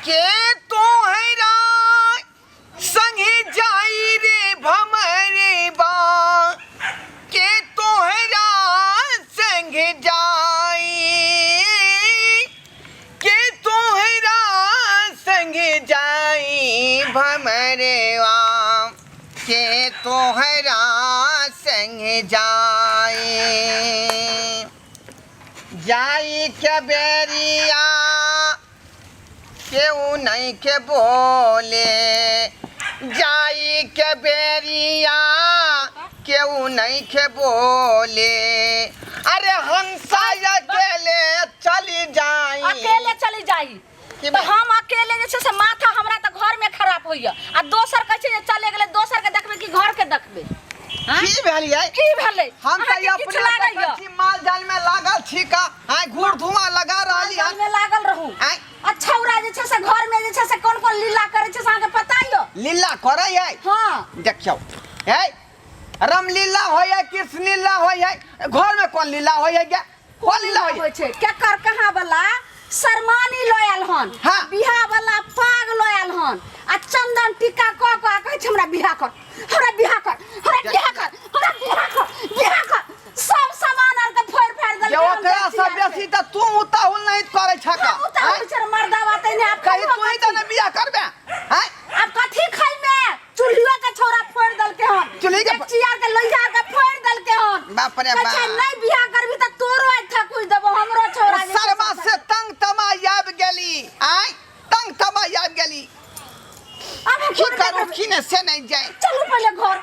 के तो हैरा संगे जाई रे भमरे बा के तो हैरा संगे जाई के तो हैरा संगे जाई भमरे बा के तो हैरा संगे जाई जाई के बेरिया केहू नहीं के बोले जाई के बेरिया केहू नहीं के बोले अरे हंसा अकेले चली जाई अकेले चली जाई तो हम अकेले जे से माथा हमरा त घर में खराब होइया आ दोसर कहै जे चले गेले दोसर के देखबे कि घर के देखबे की भेलियै की भेलै हम त अपने छी माल जाल में लागल छी का हां घूर धुआं लगा रहली हां में लागल रहू अच्छा उरा जे से घर में जे से कोन कोन लीला करे छे साके पता यो लीला करे है हां देखियो है रामलीला होय है कृष्ण लीला होय है घर में कौन लीला होय है कौन लीला होय छे केकर कहां वाला शर्मानी लोयल हन बिहा वाला पाग लोयल हन आ चंदन टीका क कहै छै हमरा बिहा कर हमरा बिहा कर हमरा बिहा कर हमरा बिहा कर बिहा कर सब सामान आर के फोड़ फाड़ देल जे ओकरा सब बेसी त तू उताहुल नहीं करे छका उताहुल छर मर्दा बात ने आप कहि तू ही त न बिहा करबे हैं अब कथि खाइ में चूल्हिया के छोरा फोड़ देल के हन चूल्ही के चियार के लोइया के फोड़ देल के हन बाप रे बाप अच्छा नहीं बिहा करबी त तोरो अच्छा कुछ देबो हमरो छोरा सरवा से तंग तमा याब गेली आई तंग तमा याब गेली अब की करू की ने से नहीं जाए चलू पहले घर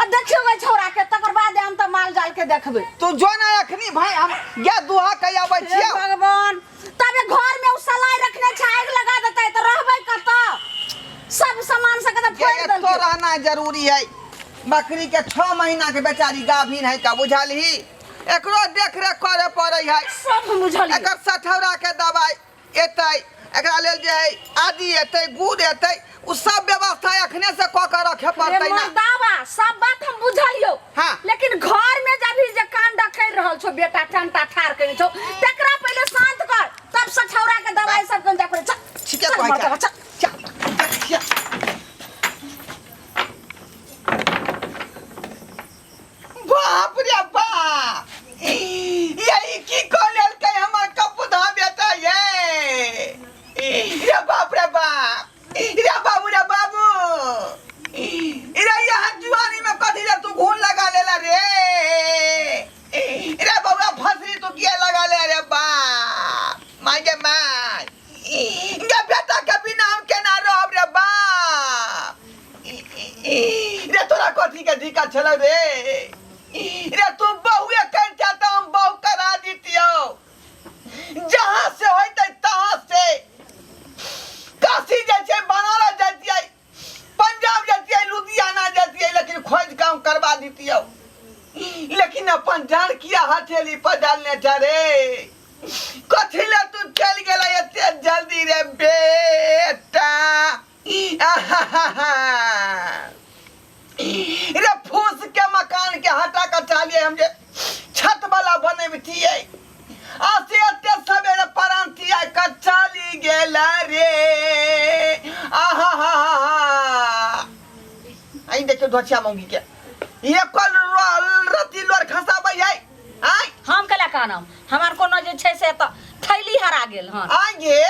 आ देखियो गे छोरा के तकर बाद हम त माल जाल के देखबे तू जो ना अखनी भाई हम गे दुहा के आबै छियै भगवान तबे घर में उ सलाई रखने छै आग लगा देतै त रहबै कत सब सामान से के फोड़ देल तो रहना जरूरी है बकरी के 6 महीना के बेचारी गाभिन है का बुझाली एकरो देख रेख करे पड़ै है सब बुझल एकर सठौरा के दवाई एतै एकरा लेल जे आदि एतै गुड़ एतै उ सब व्यवस्था अखने से क के रखे पड़तै ना दावा सब बात हम बुझलियो हां लेकिन घर में जब भी जे कांड कर रहल छो बेटा टंटा ठार करे छो तकरा पहले शांत कर तब सठौरा के दवाई सब कन जा पड़े ठीक है कहै चल बाप रे बाप यही की कोलेल के हमर कपुधा बेटा ये रे बाप रे बाप रे बाबू रे बाबू रे यहाँ जुआनी में कथी रे तू घून लगा लेला रे रे बाबू फसरी तू किया लगा ले रे बाप मांगे मां गे बेटा के बिना हम केना रहब रे बाप रे तोरा कथी के दिक्कत छले रे रे तू बहुए कर चाहता हम बहु करा दीतियो जहां से होइते तहां से काशी जैसे बनारस जैसे पंजाब जैसे लुधियाना जैसे लेकिन खोज काम करवा दीतियो लेकिन अपन जान किया हथेली पर डालने चले कथी ले तू चल गेला एते जल्दी रे बेटा रे फूस के मकान के हटा कर चालिए हम जे छत वाला बने बिटिए आसे एते सवेरे परांतिया का चाली गेला रे आई देखो धोचिया मंगी के ये कल रति लोर खसाबै है आई हम कला कानम हमार कोनो जे छै से त थैली हरा गेल हन आगे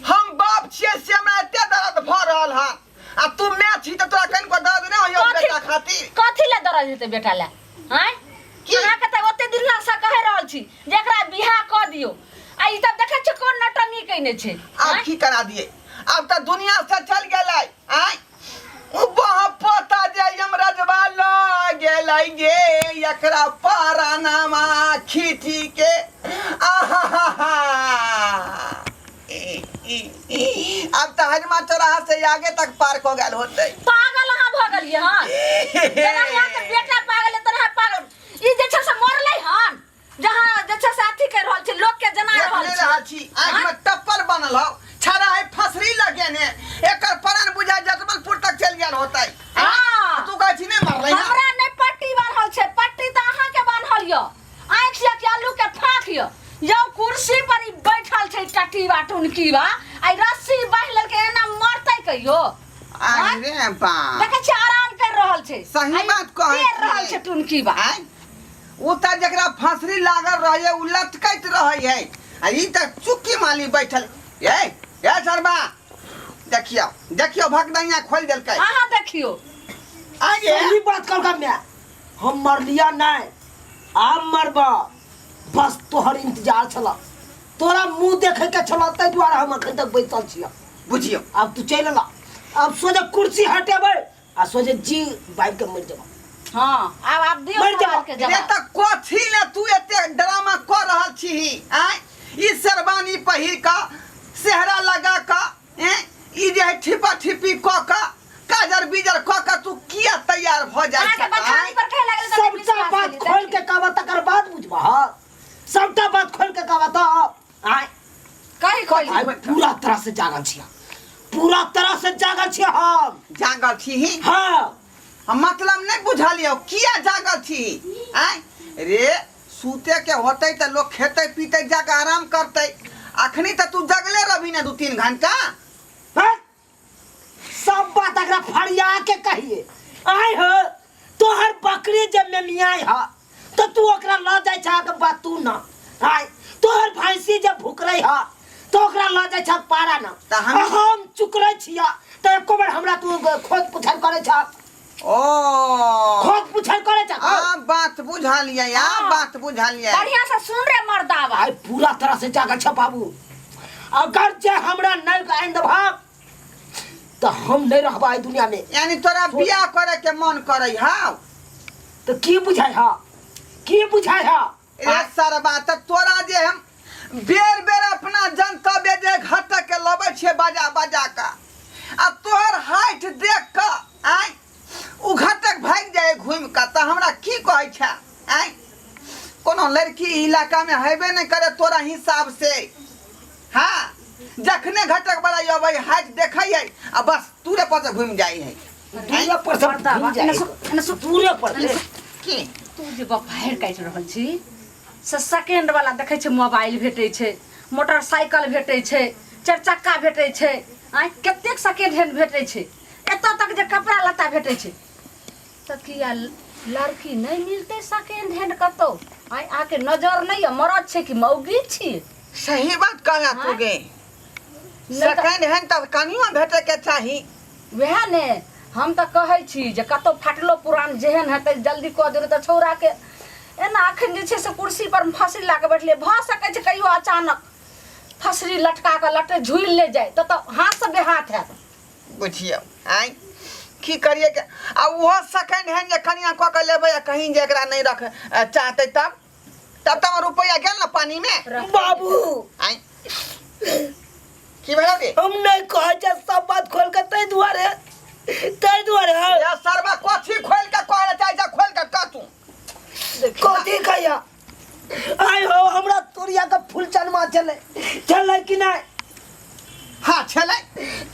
हम बाप छियै से हमरा एते दर्द भ रहल हन आ तू मैं छी त तोरा कन को दर्द नै होय बेटा खातिर कथि ले दर्द हेते बेटा ले हैं कहां के त ओते दिन से कह रहल छी जेकरा बियाह क दियो आ ई त देखे छ कोन नटंगी कइने छै अब की करा दिए अब त दुनिया से चल गेलै आई उ बहुत पता जे हम रजवा ल गेलै गे एकरा पारानामा खीठी के अब तो हजमा चौराहा से आगे तक पार हो गल होते पागल हां भ गेलिए हां जेना यहां के बेटा पागल तरह पागल ई जे छ से मरलै हन जहां जे छ से अथी कर रहल छै लोग के जना रहल छी आंख में टप्पल बनल हो छरा है फसरी लगेने एकर प्राण बुझा जतमलपुर तक चल गेल होतै हां तू कहै छी नै मरलै हमरा नै पट्टी बान्हल छै पट्टी त अहां के बान्हल य आंख से के आलू के फाख य यो कुर्सी पर बैठल छै टटी बाटुन की बा आई रस्सी कहियो अरे बा देखे छी आराम कर रहल छै सही बात कहै कर रहल छै टुनकी बा उ त जकरा फसरी लागल रहै उ लटकैत रहै है आ ई त चुक्की माली बैठल ए सरबा देखियो देखियो भगदैया खोल देलकै हां देखियो आगे सही बात कहलका मैं हम मर लिया नहीं आब मरबा बस तोहर इंतजार छला तोरा मुंह देखे के छला तै द्वारा हम अखन तक बैठल छियै बुझियो अब तू चल ला अब सोजे कुर्सी हटेबै आ सोजे जी बाइक के मर जाबा हां अब आप दियो सवाल के रे जवाब त कोथी ले तू एते ड्रामा कर रहल छी आय ई शेरवानी पहिर का सेहरा लगा का ई जे ठिपा ठिपी क का काजर बीजर क का तू किया तैयार भ जाय आके बखानी पर कहे लागल सबटा बात खोल के कहबा तकर बाद बुझबा सबटा बात खोल के कहबा त आय कहि खोल आय पूरा तरह से जागल छियै पूरा तरह से जागल छियै हम जागल छी हां हम मतलब नहीं बुझलियो किया जागल छी आय रे सूते के होतै त लोग खेतै पीतै जाके आराम करतै अखनी त तू जगले रहबी ना 2-3 घंटा सब बात अगर फरिया के कहिए आय हो तोहर बकरी जब में मियाई हा तो तू ओकरा ल जाय छा के बात तू ना आय तोहर भैंसी जब भुकरै हा तो ओकरा ल जाय छा पारा ना त हम चुकरै छिया त एको बार हमरा तू खोद पुछल करे छा ओ खोद पुछल करे छा आ बात बुझलिए या बात बुझलिए बढ़िया से सुन रे मर्दावा आय पूरा तरह से जागल छ बाबू अगर जे हमरा नहीं आइन दबा तो हम नहीं रहबा दुनिया में यानी तोरा बियाह करे के मन करे हां तो की बुझाय हा की बुझाय हा ए सरबा त तोरा जे हम बेर बेर अपना जनतव्य जे घट के लबै छे बाजा बाजा का आ तोहर हाइट देख के आय उ घटक भाग जाए घूम के त हमरा की कहै छ आय कोनो लड़की इलाका में हेबे नहीं करे तोरा हिसाब से हां जखने घटक बड़ा यबै हाइट देखै है आ बस तूरे पर से घूम जाई है दूरे पर से घूम जाए दूरे पर से की तू जे बाहर काट रहल छी से सेकंड वाला देखै छै मोबाइल भेटै छै मोटरसाइकिल भेटै छै चार चक्का भेटै छै आइ कतेक सेकंड हैंड भेटै छै एतऽ तक जे कपड़ा लत्ता भेटै छै त किया लड़की नहीं मिलते सेकंड हैंड कतो आइ आके नजर नहीं मरद छै कि मौगी छी सही बात कहला तू गे सेकंड हैंड त कनियो भेटे के चाही वह ने हम त कहै छी जे कतो फाटलो पुरान जेहन हेतै जल्दी क देबै त छौरा के एना अखन जे छै से कुर्सी पर फसरी ला के बैठले भ सकै छै कहियो अचानक फसरी लटका के लटे झूल ले जाए त हाथ से बेहाथ है बुझियो आय की करिए के आ वो सेकंड हैंड जे कनिया क के लेबै कहीं जे एकरा नहीं रख चाहते तब तब रुपया गेल ना पानी में बाबू आय की भेलो रे हम नहीं कहै छै सब बात खोल के तै दुआरे या सरबा कोठी खोल के कहले चाहे जा खोल के का तू कथी कहिया आय हो हमरा तोरिया का फूल चनमा चले कि नहीं हां चले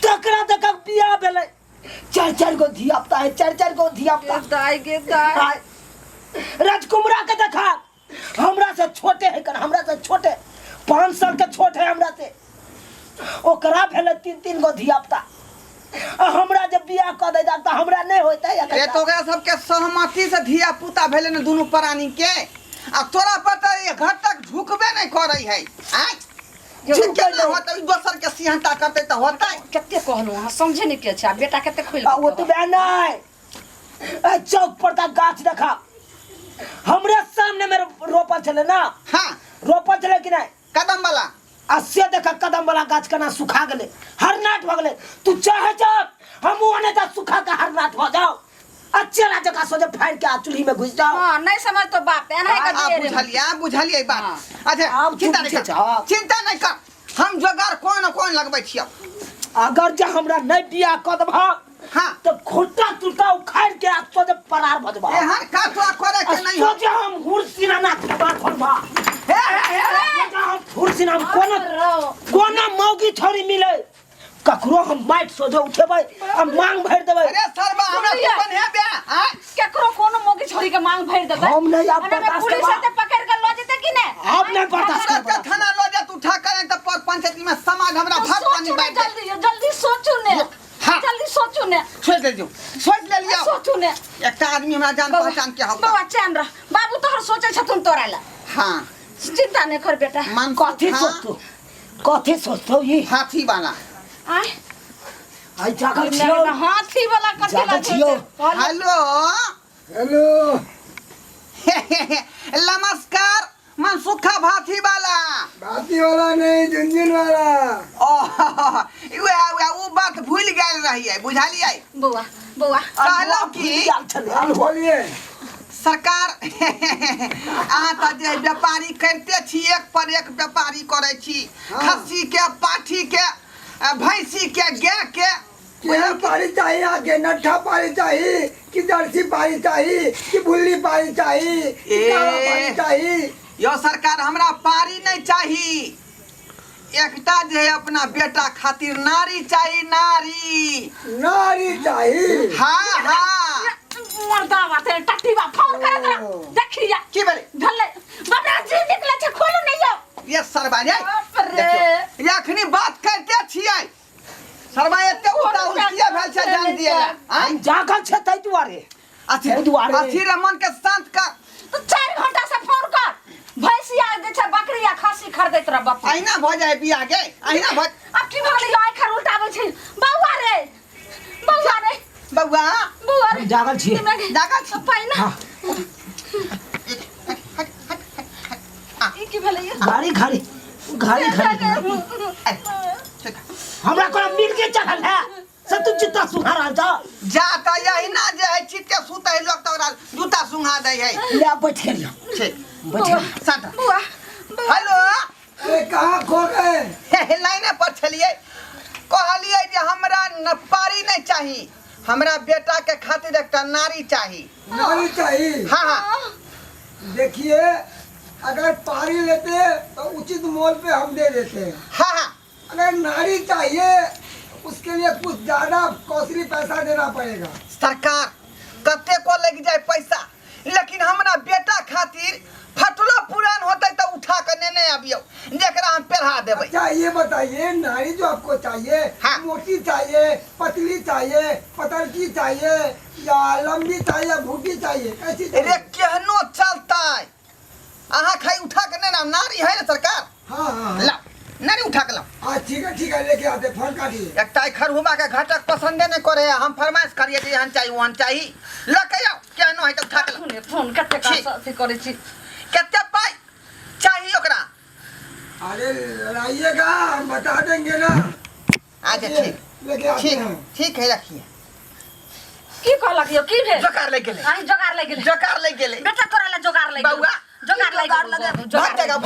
तकरा तक बियाह भेले चार गो धियापुता है चार गो धियापुता दाई गे दाई राजकुमारा के देखा हमरा से छोटे है कर हमरा से छोटे 5 साल के छोटे है हमरा से ओकरा भेले 3 गो धियापुता हमरा जब बियाह क दे त हमरा नहीं होतै ए तो ओकरा सबके सहमति से धिया पुता भेले न दोनों प्राणी के आ तोरा पता है घर तक झुकबे नहीं करे है आय झुके न होतै दोसर के सिहंता करते त होतै कते कहलु हां समझे नहीं के छै बेटा कते खोल वो तो बे नहीं चौक पर का गाछ देखा हमरे सामने में रोपल छले ना हां रोपल छले कि नहीं कदम वाला अस्से देखा कदम वाला गाछ कना सुखा गेले हरनाट भ गेले तू चाहे जा हम ओने जा सुखा के हरनाट हो जाओ अच्छेला जगह सोजे फाड़ के चूल्ही में घुस जाओ हां नहीं समझ तो बात एना है का बुझलिए बात अच्छा चिंता नहीं कर हम जोगार कोन लगबै छियै अगर जे हमरा नहीं बियाह क देबा हां तो खोटा टूटा उखाड़ के सोजे परार भजबा एहन का तो करे के नहीं सोजे हम हुरसिना ना बात करबा हे हम हुरसिना कोना मौगी छोरी मिले ककरो हम माइट सोझे उठेबै हम मांग भर देबै अरे सरबा हमरा कोन है बे हां केकरो कोनो मौगी छोरी के मांग भर देबै हम नहीं आप बर्दाश्त पुलिस से पकड़ के ल जेते कि नहीं आप नहीं बर्दाश्त हमरा के थाना ल जा तू उठा करे त पर पंचायत में समाज हमरा भाग पानी बाई जल्दी सोचू ने हां सोच ले ले लियो सोचू ने एकटा आदमी हमरा जान पहचान के होगा बाबा चैन रह बाबू तोहर सोचे छथुन तोरा ला हां चिंता नहीं कर बेटा मन कथी सोचतो कथी सोचतो ये हाथी वाला आय आई जागल छियो हाथी वाला कथी जागल ला छियो हेलो हेलो नमस्कार मनसुखा भाथी वाला भाती वाला नहीं झुनझुन वाला वो बात भूल गए रही है बुझालिए बुआ बुआ कहलो कि आप बोलिए सरकार अहाँ त जे व्यापारी करते छी एक पर एक व्यापारी करे छी खस्सी के पाठी के भैंसी के गाय के क्या पारी चाहिए आगे नट्ठा पारी चाहिए कि जर्सी पारी चाहिए कि बुल्ली पारी चाहिए कि काला पारी चाहिए यो सरकार हमरा पारी नहीं चाहिए एकटा जे है अपना बेटा खातिर नारी चाहिए नारी नारी चाहिए हाँ हाँ मर्दा बात है टट्टी बा फोन कर दे देखिया की बोले धले बाबा जी निकले छे खोलू नहीं हो ये सरबा ने अरे यखनी बात करते छियै सरबा एते उता उल्टिया भेल छै जान दिए हम जागल छै तै दुआरे अथी तै दुआरे अथी रे मन के शांत कर तो 4 घंटा से फोन कर भैंसिया दे छे बकरिया खस्सी खरीदैत रह बाप अहिना भ जाय बिया गे अहिना भ अब की भगले आइ खर उल्टाबै छै बौआ रे बौआ बौआ रे जागल छियै जागल छी पहिना हां ई की भेलै ये गाड़ी घाड़ी घाड़ी घाड़ी हमरा को मिल के चढ़ल है सब तू चित्ता सुहारा जा जा त यहिना जे है चित्ते सुतै लोग तोरा जूता सुंघा दै है ले बैठे लियो ठीक बैठे साथ बुआ हेलो अरे कहाँ खो गए लाइने पर छलिए कहलिए जे हमरा न पारी नहीं चाहिए हमरा बेटा के खातिर एकटा नारी चाहिए नारी चाहिए हाँ हाँ देखिए अगर पारी लेते तो उचित मोल पे हम दे देते हाँ हाँ अगर नारी चाहिए उसके लिए कुछ ज्यादा कॉस्टली पैसा देना पड़ेगा सरकार कते को लग जाए पैसा लेकिन हमरा बेटा खातिर फटलो पुरान होते तो उठा के नेने आबियो जेकरा हम पेढ़ा देबै अच्छा ये बताइए नारी जो आपको चाहिए हाँ। मोटी चाहिए पतली चाहिए पतलकी चाहिए या लंबी चाहिए भूखी चाहिए कैसी रे चाहिए केहनो चलतै अहाँ खाई उठा के नेना नारी है ना सरकार हाँ हाँ ला नारी उठा के ला हाँ ठीक है लेके आते फोन काटिए एकटा खरहुबा के घटक पसंदे नहीं करे हम फरमाइश करिए जे हन चाहिए वहन चाहिए लके आओ केहनो है तो उठा के ला फोन कते ठीक। का से करे छी केते पाई चाहिए ओकरा अरे लाइएगा हम बता देंगे ना अच्छा ठीक लेके आते ठीक हैं ठीक है रखिए की कहलक यो की भेल जोकार ले गेले आई जोगार ले गेले जोकार ले गेले बेटा तोरा ला जोगार ले बौआ, जोगार ले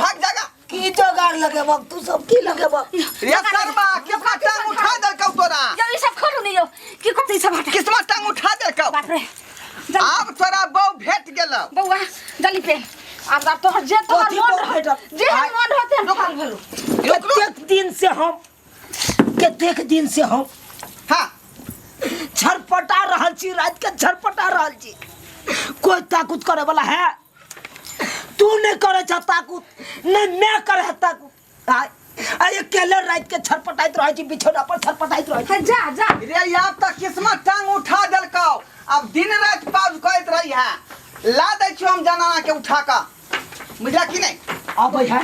भाग जाएगा की जोगाड़ लगे बक तू सब की लगे बक रे सरबा किस्मत टांग उठा दे कौ तोरा यो ई सब खोलू नहीं यो की कते सब हटा किस्मत टांग उठा दे कौ बाप रे अब तोरा बौ भेट गेल बौआ जल्दी पे अब तोहर जे तोहर कथी मन पर भेटल? जे मन होते हम खाल भेलू कतेक दिन से हम हां छरपटा रहल छी रात के छरपटा रहल छी कोई ताकुत करे वाला है तू नहीं करे छ ताकुत नहीं मैं करे ताकुत आई अकेले रात के छरपटाइत रह छी बिछौना पर छरपटाइत रह छी जा जा रे यार त किस्मत टांग उठा देल कौ अब दिन रात पाउज करत रही है ला दे छी हम जनाना के उठा का बुझला कि नहीं अब है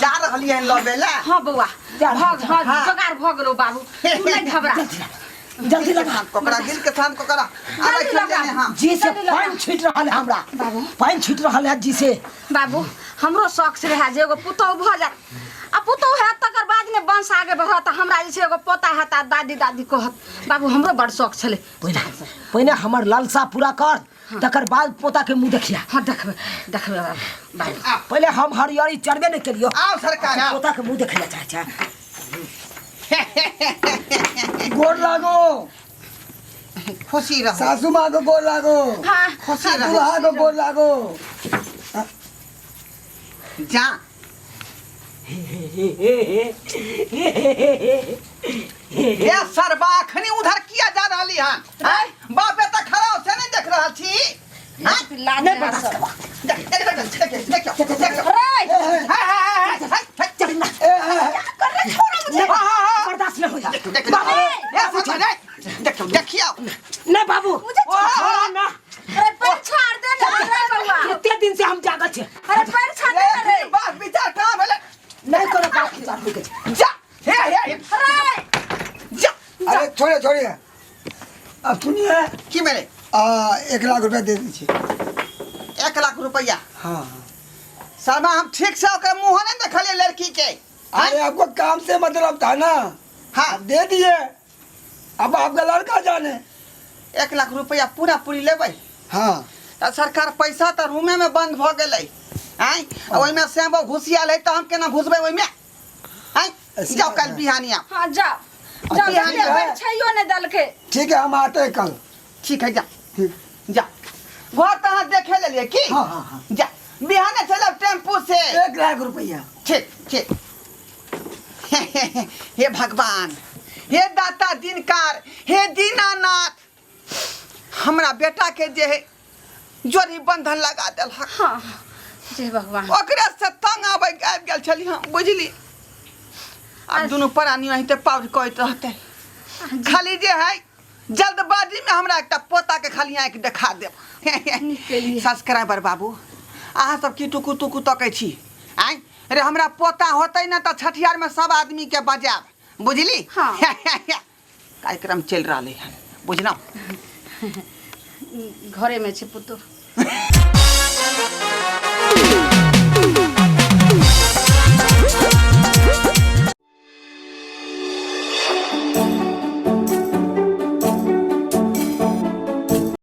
जा रहली है लबेला हां बौआ जा, भाग जा, भाग हाँ। जोगार भग रो बाबू तू नहीं घबरा जल्दी लगा कोकरा दिल के साथ कोकरा आगे जल्दी चल लगा। जाने हम जी से पानी छीट रहल है हमरा बाबू। पानी छीट रहल है जी से बाबू हमरो शौक से रहा जे एगो पुतौ भ जाए आ पुतौ है तकर बाद में वंश आगे बढ़त हमरा जे एगो पोता है ता दादी दादी कहत बाबू हमरो बड़ शौक छले पहले हमर लालसा पूरा कर तकर बाद पोता के मुंह देखिया हां देखबे देखबे बाबू पहले हम हरियरी चढ़बे नहीं करियो आओ सरकार आओ पोता के मुंह देखे चाहे छे गोर लागो खुशी रहो सासू माँ को गोर लागो हां खुशी रहो दुल्हा को गोर लागो जा ये सरबा अखनी उधर किया जा रहली हन बापे त खड़ा से नहीं देख रहल छी नहीं बर्दाश्त करबा बर्दाश्त नहीं होया देखियो जा अरे छोड़िए छोड़िए अब सुनिए की मेरे 1 लाख रुपया दे दीजिए 1 लाख रुपया हाँ शर्मा हम ठीक से ओकर मुंह नहीं देखलिए लड़की के अरे आपको काम से मतलब था ना हाँ अब दे दिए अब आपका लड़का जाने 1 लाख रुपया पूरा पूरी लेबै हाँ तो सरकार पैसा तो रूमे में बंद भ गेलै आई ओइमे से हम घुसियाल है तो हम केना घुसबै ओइमे आई ऐसी जाओ बात कल है। बिहानिया हाँ जाओ जाओ अच्छा, जाते ठीक है। हैं छैयो ने दल के ठीक है हम आते हैं कल ठीक है जा जा घर तो हाथ देखे ले लिए की हाँ हाँ हाँ जा बिहाने चलब टेम्पू से 1 लाख रुपया ठीक ठीक हे भगवान हे दाता दिनकार हे दीनानाथ हमरा बेटा के जे है जोड़ी बंधन लगा देल हाँ जय भगवान ओकरा से तंग आबि गेल छली हम बुझली अब दुनू प्राणी अहिते पावर कहैत रहते खाली जे है जल्दबाजी में हमरा एकटा पोता के खाली आँखि देखा देब सब्सक्राइबर बाबू अहाँ सब की टुकु टुकु तकै छी आइ अरे हमरा पोता होतै ना त छठियार में सब आदमी के बजाब बुझली हाँ। कार्यक्रम चल रहले है बुझलौ घरे में छे पुतो